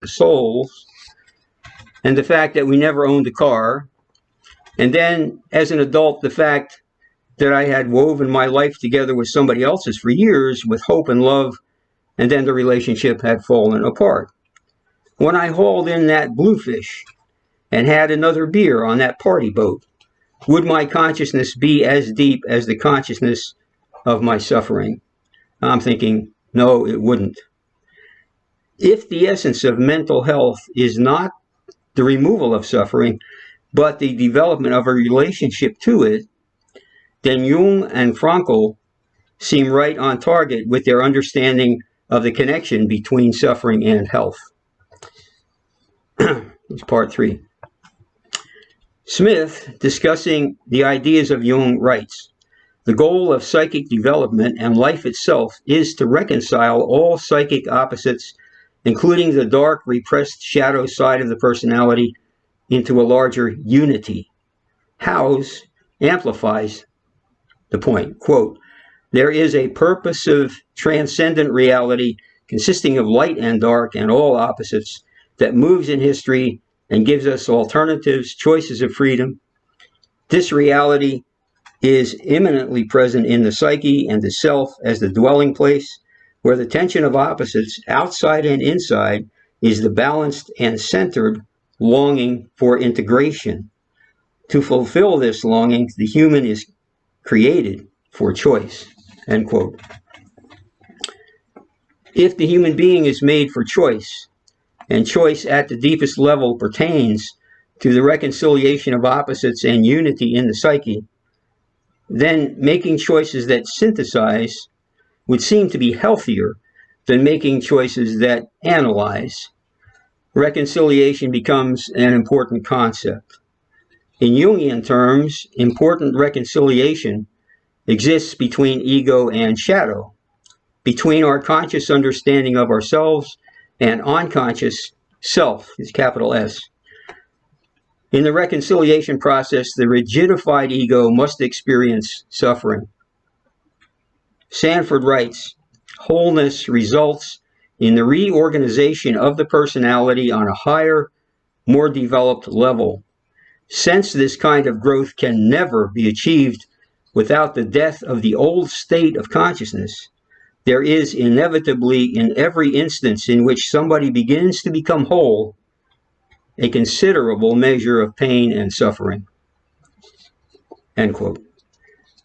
souls, and the fact that we never owned a car, and then as an adult, the fact that I had woven my life together with somebody else's for years with hope and love, and then the relationship had fallen apart. When I hauled in that bluefish and had another beer on that party boat, would my consciousness be as deep as the consciousness of my suffering? I'm thinking, no, it wouldn't. If the essence of mental health is not the removal of suffering, but the development of a relationship to it, then Jung and Frankl seem right on target with their understanding of the connection between suffering and health. It's part 3. Smith, discussing the ideas of Jung, writes, "The goal of psychic development and life itself is to reconcile all psychic opposites, including the dark, repressed shadow side of the personality, into a larger unity." Howes amplifies the point. Quote, "There is a purposive, transcendent reality consisting of light and dark and all opposites that moves in history and gives us alternatives, choices of freedom. This reality is immanently present in the psyche and the self as the dwelling place, where the tension of opposites, outside and inside, is the balanced and centered longing for integration. To fulfill this longing, the human is created for choice." End quote. If the human being is made for choice, and choice at the deepest level pertains to the reconciliation of opposites and unity in the psyche, then making choices that synthesize would seem to be healthier than making choices that analyze. Reconciliation becomes an important concept. In Jungian terms, important reconciliation exists between ego and shadow, between our conscious understanding of ourselves and unconscious self, is capital S. In the reconciliation process, the rigidified ego must experience suffering. Sanford writes, "Wholeness results in the reorganization of the personality on a higher, more developed level. Since this kind of growth can never be achieved without the death of the old state of consciousness, there is inevitably, in every instance in which somebody begins to become whole, a considerable measure of pain and suffering." End quote.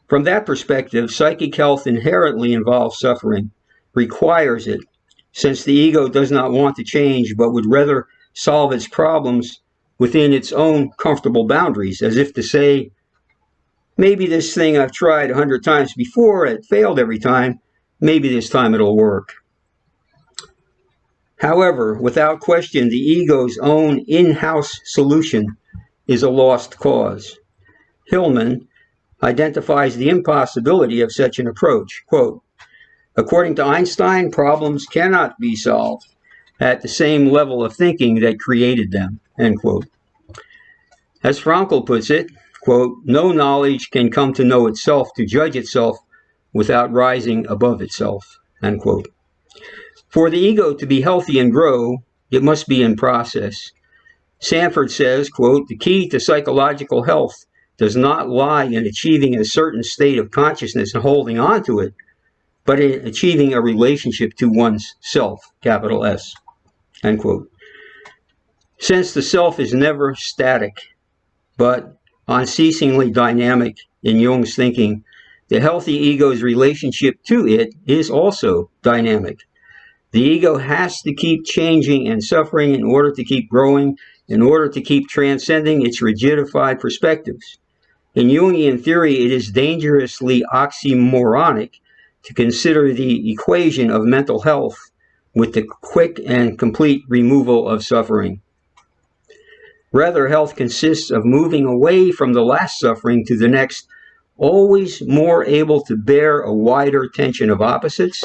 From that perspective, psychic health inherently involves suffering, requires it, since the ego does not want to change but would rather solve its problems within its own comfortable boundaries, as if to say, maybe this thing I've tried 100 times before, it failed every time, maybe this time it'll work. However, without question, the ego's own in-house solution is a lost cause. Hillman identifies the impossibility of such an approach. Quote, "According to Einstein, problems cannot be solved at the same level of thinking that created them." End quote. As Frankl puts it, quote, "No knowledge can come to know itself, to judge itself, without rising above itself." End quote. For the ego to be healthy and grow, it must be in process. Sanford says, quote, "The key to psychological health does not lie in achieving a certain state of consciousness and holding on to it, but in achieving a relationship to one's self," capital S. End quote. Since the self is never static, but unceasingly dynamic in Jung's thinking, the healthy ego's relationship to it is also dynamic. The ego has to keep changing and suffering in order to keep growing, in order to keep transcending its rigidified perspectives. In Jungian theory, it is dangerously oxymoronic to consider the equation of mental health with the quick and complete removal of suffering. Rather, health consists of moving away from the last suffering to the next, always more able to bear a wider tension of opposites,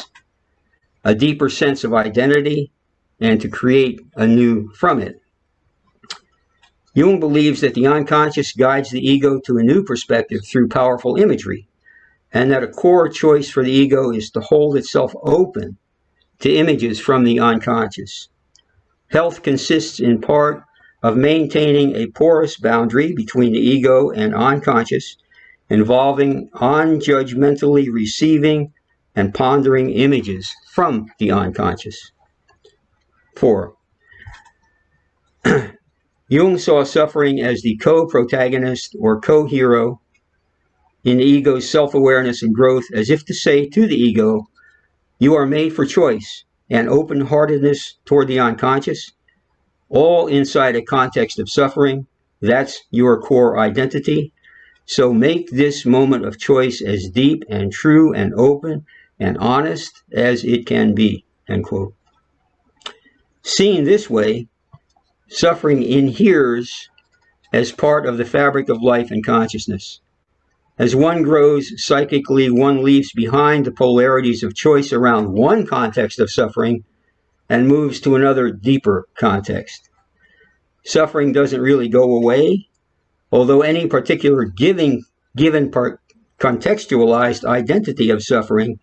a deeper sense of identity, and to create anew from it. Jung believes that the unconscious guides the ego to a new perspective through powerful imagery, and that a core choice for the ego is to hold itself open to images from the unconscious. Health consists in part of maintaining a porous boundary between the ego and unconscious, involving unjudgmentally receiving and pondering images from the unconscious. 4. Jung saw suffering as the co-protagonist or co-hero in the ego's self-awareness and growth, as if to say to the ego, you are made for choice and open-heartedness toward the unconscious, all inside a context of suffering. That's your core identity. So make this moment of choice as deep and true and open and honest as it can be, end quote. Seen this way, suffering inheres as part of the fabric of life and consciousness. As one grows psychically, one leaves behind the polarities of choice around one context of suffering and moves to another deeper context. Suffering doesn't really go away, although any particular given contextualized identity of suffering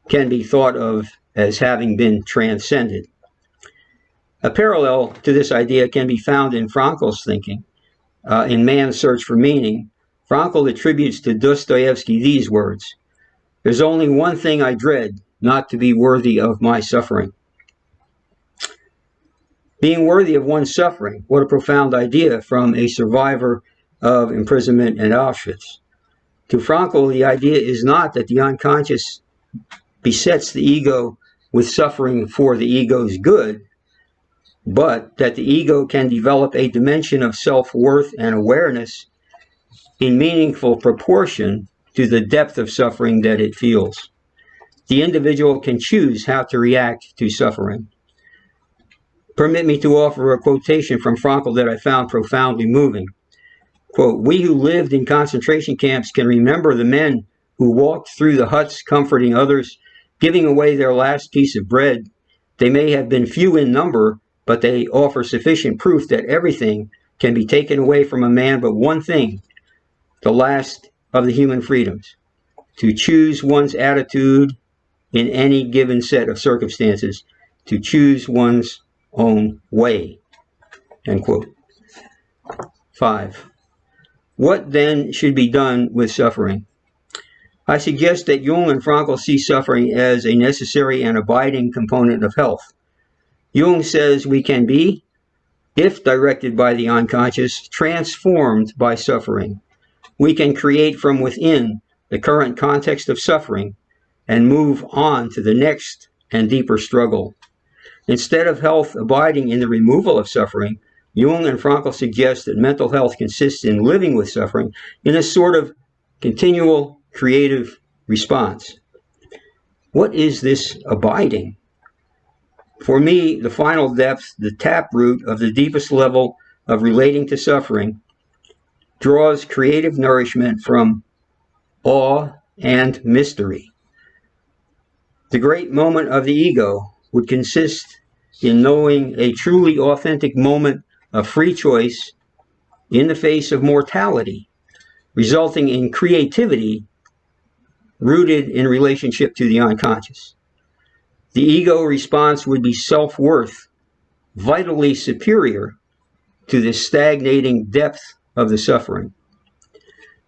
can be thought of as having been transcended. A parallel to this idea can be found in Frankl's thinking. In Man's Search for Meaning, Frankl attributes to Dostoevsky these words, "There's only one thing I dread, not to be worthy of my suffering." Being worthy of one's suffering, what a profound idea from a survivor of imprisonment and Auschwitz. To Frankl, the idea is not that the unconscious besets the ego with suffering for the ego's good, but that the ego can develop a dimension of self-worth and awareness in meaningful proportion to the depth of suffering that it feels. The individual can choose how to react to suffering. Permit me to offer a quotation from Frankl that I found profoundly moving. Quote, "We who lived in concentration camps can remember the men who walked through the huts comforting others, giving away their last piece of bread. They may have been few in number, but they offer sufficient proof that everything can be taken away from a man but one thing, the last of the human freedoms, to choose one's attitude in any given set of circumstances, to choose one's own way," end quote. 5. What then should be done with suffering? I suggest that Jung and Frankl see suffering as a necessary and abiding component of health. Jung says we can be, if directed by the unconscious, transformed by suffering. We can create from within the current context of suffering and move on to the next and deeper struggle. Instead of health abiding in the removal of suffering, Jung and Frankl suggest that mental health consists in living with suffering in a sort of continual creative response. What is this abiding? For me, the final depth, the taproot of the deepest level of relating to suffering, draws creative nourishment from awe and mystery. The great moment of the ego would consist in knowing a truly authentic moment of free choice in the face of mortality, resulting in creativity rooted in relationship to the unconscious. The ego response would be self-worth, vitally superior to the stagnating depth of the suffering.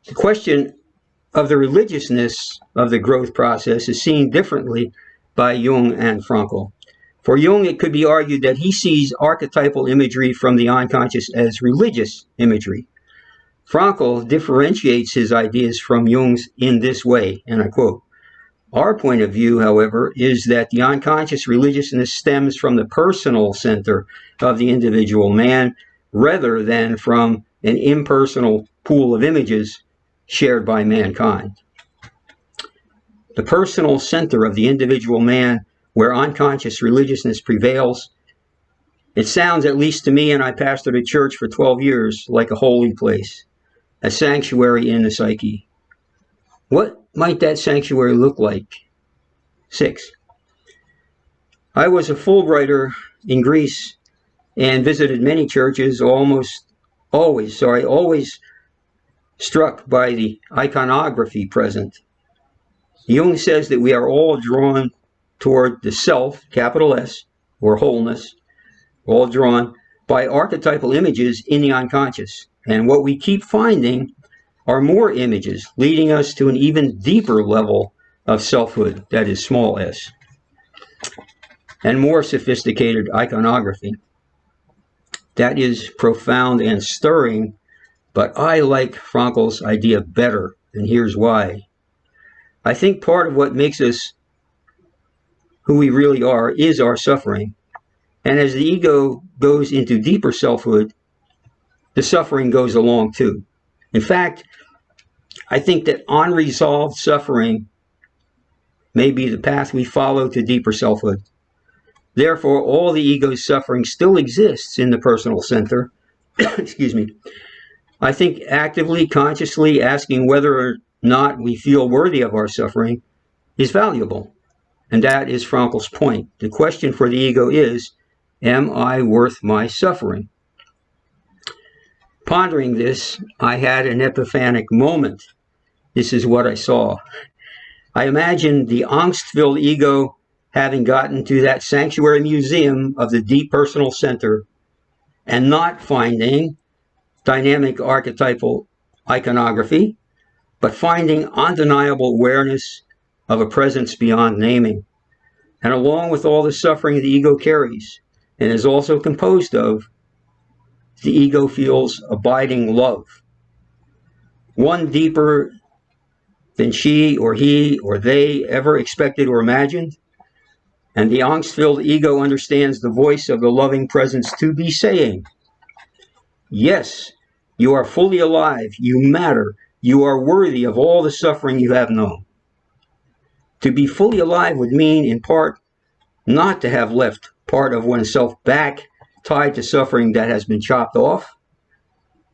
The question of the religiousness of the growth process is seen differently by Jung and Frankl. For Jung, it could be argued that he sees archetypal imagery from the unconscious as religious imagery. Frankl differentiates his ideas from Jung's in this way, and I quote, "Our point of view, however, is that the unconscious religiousness stems from the personal center of the individual man rather than from an impersonal pool of images shared by mankind." The personal center of the individual man, where unconscious religiousness prevails, it sounds, at least to me, and I pastored a church for 12 years, like a holy place, a sanctuary in the psyche. What might that sanctuary look like? 6. I was a Fulbrighter in Greece and visited many churches, always struck by the iconography present. Jung says that we are all drawn toward the self, capital S, or wholeness, all drawn by archetypal images in the unconscious. And what we keep finding are more images, leading us to an even deeper level of selfhood, that is small s, and more sophisticated iconography. That is profound and stirring, but I like Frankl's idea better, and here's why. I think part of what makes us who we really are is our suffering. And as the ego goes into deeper selfhood, the suffering goes along too. In fact, I think that unresolved suffering may be the path we follow to deeper selfhood. Therefore, all the ego's suffering still exists in the personal center. Excuse me. I think actively, consciously asking whether or not we feel worthy of our suffering is valuable. And that is Frankl's point. The question for the ego is, am I worth my suffering? Pondering this, I had an epiphanic moment. This is what I saw. I imagined the angst-filled ego having gotten to that sanctuary museum of the deep personal center and not finding dynamic archetypal iconography, but finding undeniable awareness of a presence beyond naming. And along with all the suffering the ego carries and is also composed of, the ego feels abiding love. One deeper than she or he or they ever expected or imagined. And the angst-filled ego understands the voice of the loving presence to be saying, yes, you are fully alive, you matter, you are worthy of all the suffering you have known. To be fully alive would mean, in part, not to have left part of oneself back tied to suffering that has been chopped off.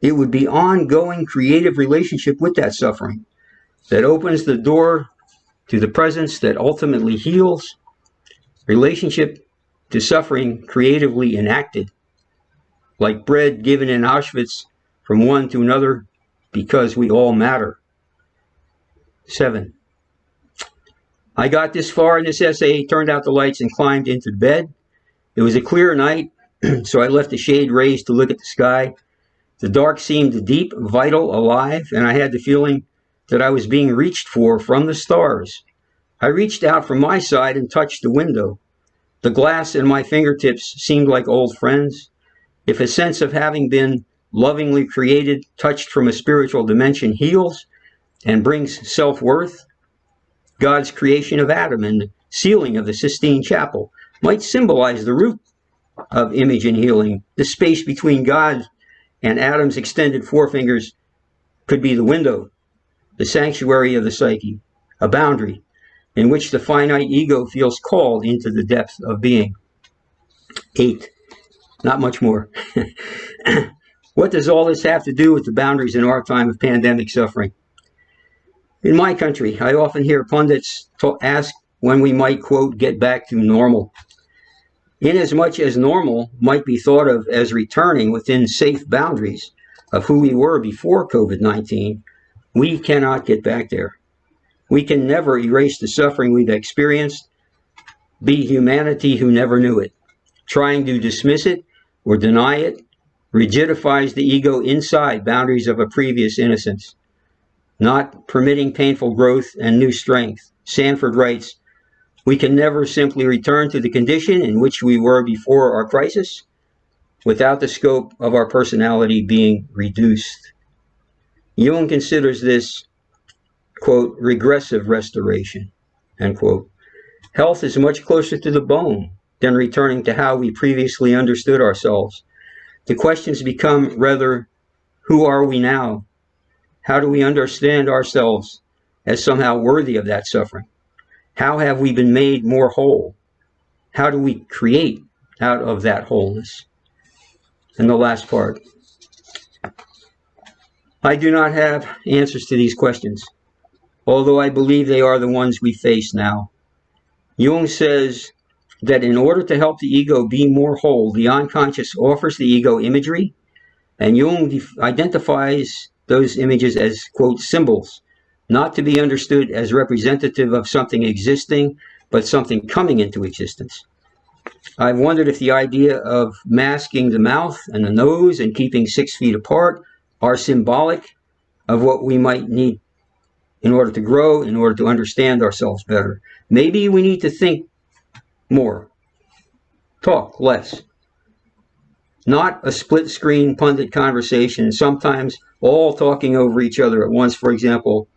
It would be ongoing creative relationship with that suffering that opens the door to the presence that ultimately heals, relationship to suffering creatively enacted, like bread given in Auschwitz from one to another because we all matter. 7. I got this far in this essay, turned out the lights, and climbed into bed. It was a clear night, so I left the shade raised to look at the sky. The dark seemed deep, vital, alive, and I had the feeling that I was being reached for from the stars. I reached out from my side and touched the window. The glass in my fingertips seemed like old friends. If a sense of having been lovingly created, touched from a spiritual dimension, heals and brings self-worth, God's creation of Adam and the sealing of the Sistine Chapel might symbolize the root of image and healing. The space between God and Adam's extended forefingers could be the window, the sanctuary of the psyche, a boundary in which the finite ego feels called into the depth of being. 8. Not much more. What does all this have to do with the boundaries in our time of pandemic suffering? In my country, I often hear pundits ask when we might, quote, get back to normal. Inasmuch as normal might be thought of as returning within safe boundaries of who we were before COVID-19, we cannot get back there. We can never erase the suffering we've experienced, be humanity who never knew it. Trying to dismiss it or deny it rigidifies the ego inside boundaries of a previous innocence, not permitting painful growth and new strength. Sanford writes, we can never simply return to the condition in which we were before our crisis without the scope of our personality being reduced. Jung considers this, quote, regressive restoration, end quote. Health is much closer to the bone than returning to how we previously understood ourselves. The questions become rather, who are we now? How do we understand ourselves as somehow worthy of that suffering? How have we been made more whole? How do we create out of that wholeness? And the last part. I do not have answers to these questions, although I believe they are the ones we face now. Jung says that in order to help the ego be more whole, the unconscious offers the ego imagery, and Jung identifies those images as, quote, symbols, not to be understood as representative of something existing, but something coming into existence. I've wondered if the idea of masking the mouth and the nose and keeping 6 feet apart are symbolic of what we might need in order to grow, in order to understand ourselves better. Maybe we need to think more, talk less. Not a split screen pundit conversation, sometimes all talking over each other at once, for example,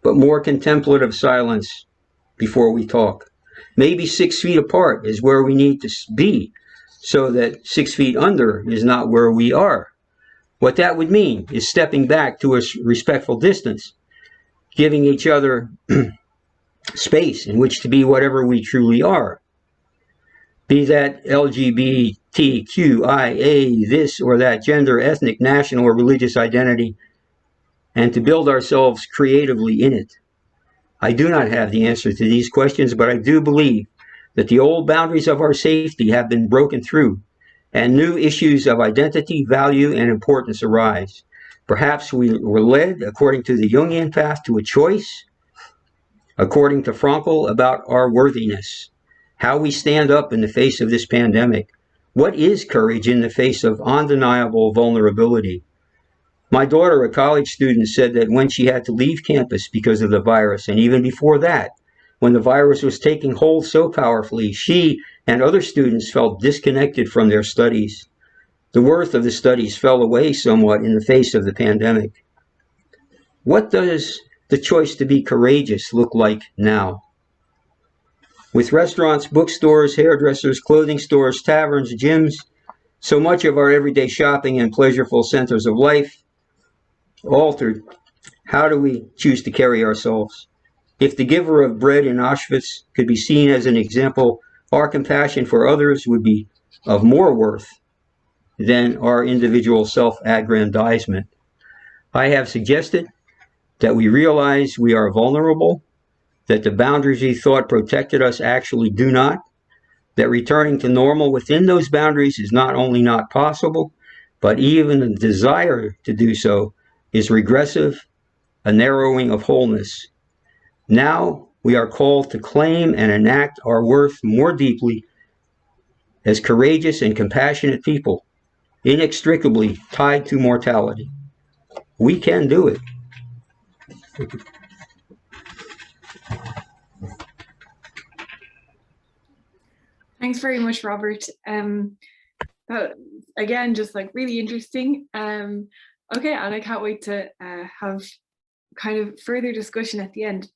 but more contemplative silence before we talk. Maybe 6 feet apart is where we need to be, so that 6 feet under is not where we are. What that would mean is stepping back to a respectful distance, giving each other space in which to be whatever we truly are. Be that LGBTQIA, this or that gender, ethnic, national, or religious identity, and to build ourselves creatively in it. I do not have the answer to these questions, but I do believe that the old boundaries of our safety have been broken through, and new issues of identity, value, and importance arise. Perhaps we were led, according to the Jungian path, to a choice, according to Frankl, about our worthiness, how we stand up in the face of this pandemic. What is courage in the face of undeniable vulnerability? My daughter, a college student, said that when she had to leave campus because of the virus, and even before that, when the virus was taking hold so powerfully, she and other students felt disconnected from their studies. The worth of the studies fell away somewhat in the face of the pandemic. What does the choice to be courageous look like now? With restaurants, bookstores, hairdressers, clothing stores, taverns, gyms, so much of our everyday shopping and pleasureful centers of life altered, how do we choose to carry ourselves? If the giver of bread in Auschwitz could be seen as an example, our compassion for others would be of more worth than our individual self-aggrandizement. I have suggested that we realize we are vulnerable, that the boundaries we thought protected us actually do not, that returning to normal within those boundaries is not only not possible, but even the desire to do so is regressive, a narrowing of wholeness. Now we are called to claim and enact our worth more deeply as courageous and compassionate people, inextricably tied to mortality. We can do it. Thanks very much, Robert. That, again, just like really interesting. Okay, and I can't wait to have kind of further discussion at the end.